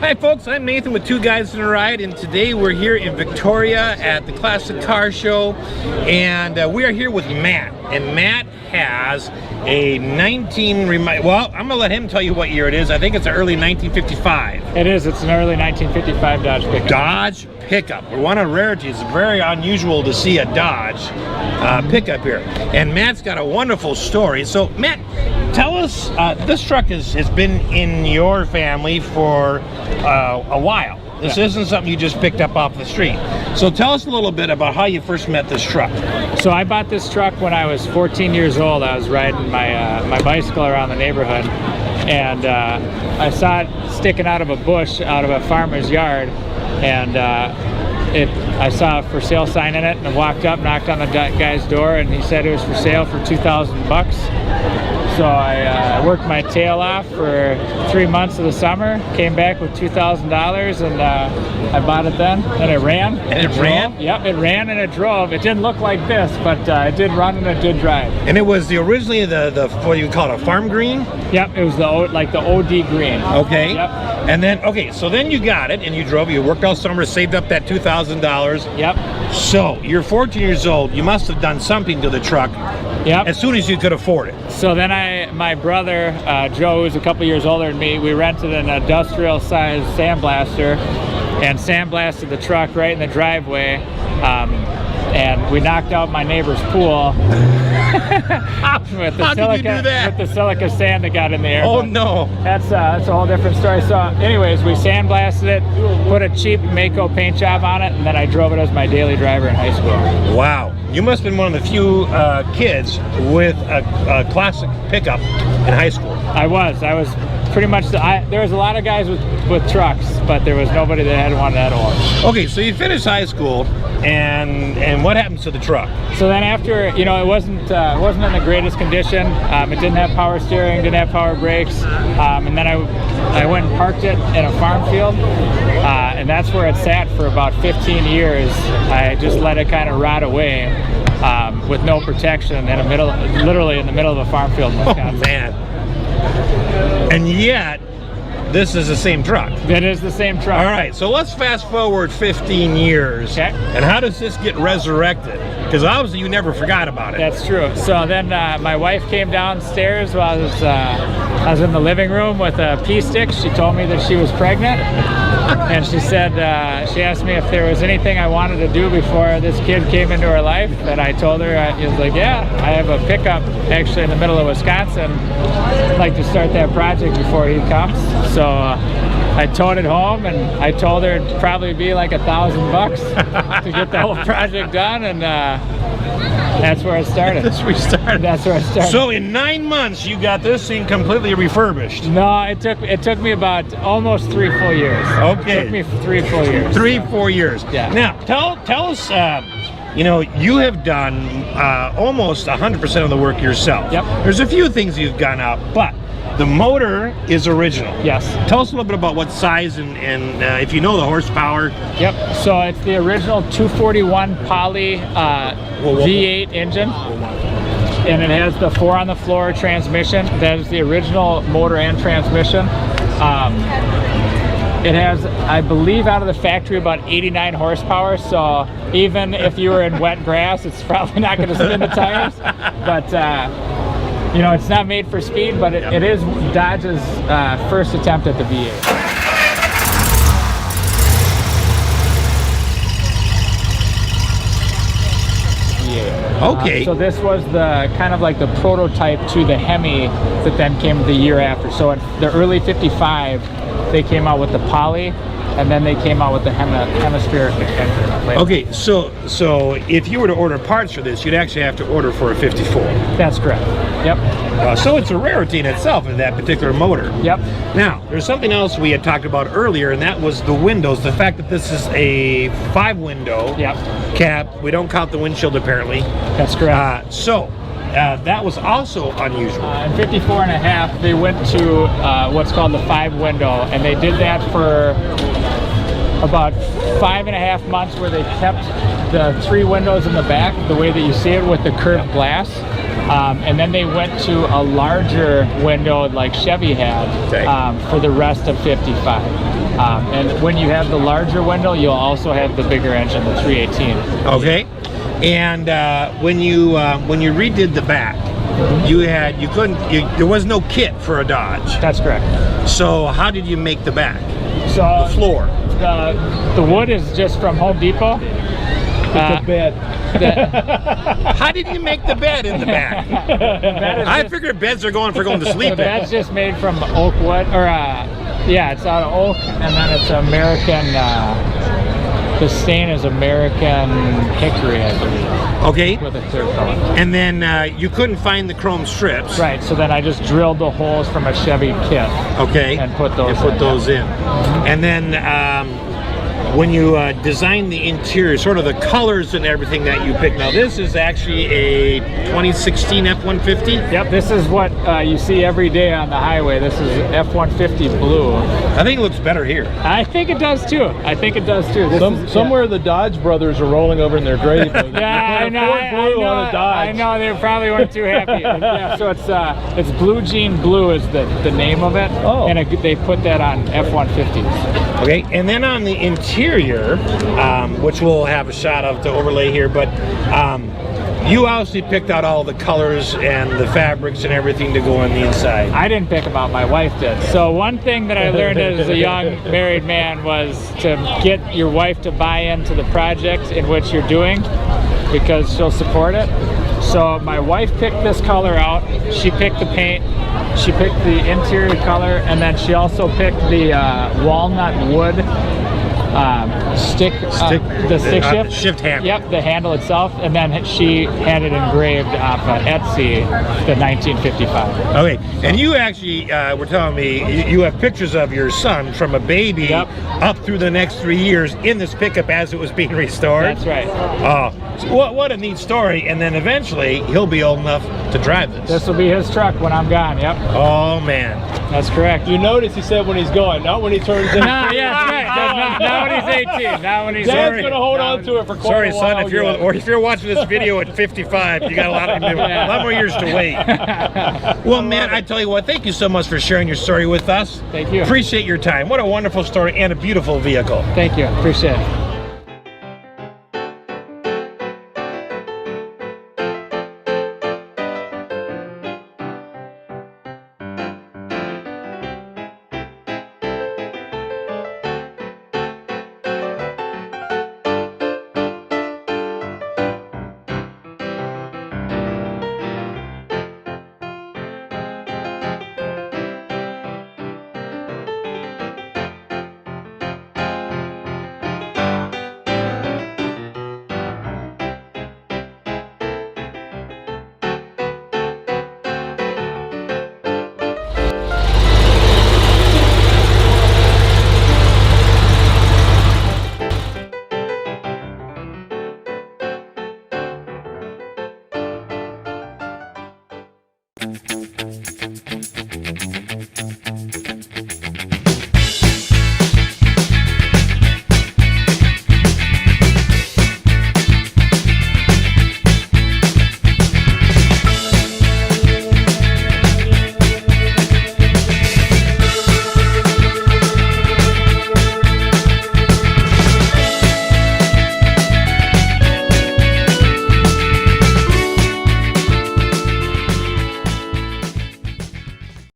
Hi folks, I'm Nathan with Two Guys in a Ride, and today we're here in Victoria at the Classic Car Show, and we are here with Matt, and Matt has a well, I'm gonna let him tell you what year it is. I think it's an early 1955. It is, it's an early 1955 Dodge pickup. Dodge pickup. We're one of rarities. It's very unusual to see a Dodge pickup here, and Matt's got a wonderful story. So Matt, tell us, this truck has been in your family for a while. This isn't something you just picked up off the street. So tell us a little bit about how you first met this truck. So I bought this truck when I was 14 years old. I was riding my bicycle around the neighborhood, and I saw it sticking out of a bush out of a farmer's yard, and I saw a for sale sign in it, and I walked up, knocked on the guy's door, and he said it was for sale for $2,000. So I worked my tail off for 3 months of the summer, came back with $2,000, and I bought it then, and it ran. And it ran? Yep, it ran and it drove. It didn't look like this, but it did run and it did drive. And it was originally the what do you call it, a farm green? Yep, it was the OD green. Okay. Yep. And then, okay, so then you got it and you drove, you worked all summer, saved up that $2,000. Yep. So you're 14 years old, you must have done something to the truck. Yep. As soon as you could afford it. So then my brother, Joe, who's a couple years older than me, we rented an industrial sized sandblaster and sandblasted the truck right in the driveway. And we knocked out my neighbor's pool with the silica sand that got in the air. Oh no! That's a whole different story. So, anyways, we sandblasted it, put a cheap Mako paint job on it, and then I drove it as my daily driver in high school. Wow! You must have been one of the few kids with a classic pickup in high school. I was pretty much there was a lot of guys with trucks, but there was nobody that had one that old. Okay, so you finished high school, and what happens to the truck? So then after, it wasn't in the greatest condition. It didn't have power steering, didn't have power brakes, and then I went and parked it in a farm field, and that's where it sat for about 15 years. I just let it kind of rot away with no protection literally in the middle of a farm field in Wisconsin. Oh man! And yet, this is the same truck. It is the same truck. All right, so let's fast forward 15 years. Okay. And how does this get resurrected? Because obviously you never forgot about it. That's true. So then my wife came downstairs while I was in the living room with a pee stick. She told me that she was pregnant. And she said, she asked me if there was anything I wanted to do before this kid came into her life. And I told her, I was like, yeah, I have a pickup actually in the middle of Wisconsin. I'd like to start that project before he comes. So I towed it home, and I told her it'd probably be like $1,000 to get the whole project done, and that's where it started. That's where it started. So in 9 months, you got this thing completely refurbished. No, it took me about almost 3 full years. Okay. It took me 3 full years. 4 years. Yeah. Now, tell us, you have done almost 100% of the work yourself. Yep. There's a few things you've gone out, but the motor is original. Yes. Tell us a little bit about what size and if you know the horsepower. Yep. So it's the original 241 Poly V8 engine. And it has the 4-on-the-floor transmission. That is the original motor and transmission. It has, I believe, out of the factory about 89 horsepower. So even if you were in wet grass, it's probably not going to spin the tires. But it's not made for speed, but it is Dodge's first attempt at the V8. Okay. So this was the kind of like the prototype to the Hemi that then came the year after. So in the early 55, they came out with the Poly, and then they came out with the hemispheric extension later. Okay, so if you were to order parts for this, you'd actually have to order for a 54. That's correct. Yep. So it's a rarity in itself in that particular motor. Yep. Now, there's something else we had talked about earlier, and that was the windows. The fact that this is a 5-window cab. We don't count the windshield, apparently. That's correct. That was also unusual. In 54 and a half, they went to what's called the 5-window, and they did that for about 5.5 months, where they kept the 3 windows in the back the way that you see it with the curved glass. And then they went to a larger window like Chevy had Okay. for the rest of 55. And when you have the larger window, you'll also have the bigger engine, the 318. Okay. And when you redid the back, there was no kit for a Dodge. That's correct. So how did you make the back? So The floor. the wood is just from Home Depot. It's a bed. How did you make the bed in the back? I figured beds are going to sleep The in. bed's just made from oak wood, or yeah, it's out of oak, and then it's American. The stain is American hickory, I believe, Okay. with a clear color. And then you couldn't find the chrome strips. Right. So then I just drilled the holes from a Chevy kit. Okay. And put those And put in, those in. And then when you design the interior, sort of the colors and everything that you pick. Now this is actually a 2016 F-150. Yep. This is what you see every day on the highway. This is F-150 blue. I think it looks better here. I think it does too. I think it does too. This is- Somewhere the Dodge brothers are rolling over in their grave. Yeah, I know. Blue on a Dodge. I know. They probably weren't too happy. Yeah, so it's Blue Jean Blue is the name of it. Oh. And they put that on F-150s. Okay, and then on the interior, which we'll have a shot of to overlay here, but you obviously picked out all the colors and the fabrics and everything to go on the inside. I didn't pick them out. My wife did. So one thing that I learned as a young married man was to get your wife to buy into the project in which you're doing, because she'll support it. So my wife picked this color out. She picked the paint. She picked the interior color, and then she also picked the walnut wood stick, the stick shift. Shift handle. Yep, the handle itself, and then she had it engraved off Etsy, the 1955. Okay, and you actually were telling me you have pictures of your son from a baby Yep. up through the next 3 years in this pickup as it was being restored. That's right. Oh, so what a neat story. And then eventually he'll be old enough to drive this. This will be his truck when I'm gone. Yep, Oh man. that's correct. You notice he said when he's gone, not when he turns in. No, yeah, that's right. That's not when he's 18. Not when he's Dad's Sorry. gonna hold on to it for quite Sorry, a while. son, if you're watching this video at 55, you got a lot more years to wait. Well, man, I tell you what, thank you so much for sharing your story with us. Thank you. Appreciate your time. What a wonderful story and a beautiful vehicle. Thank you. Appreciate it.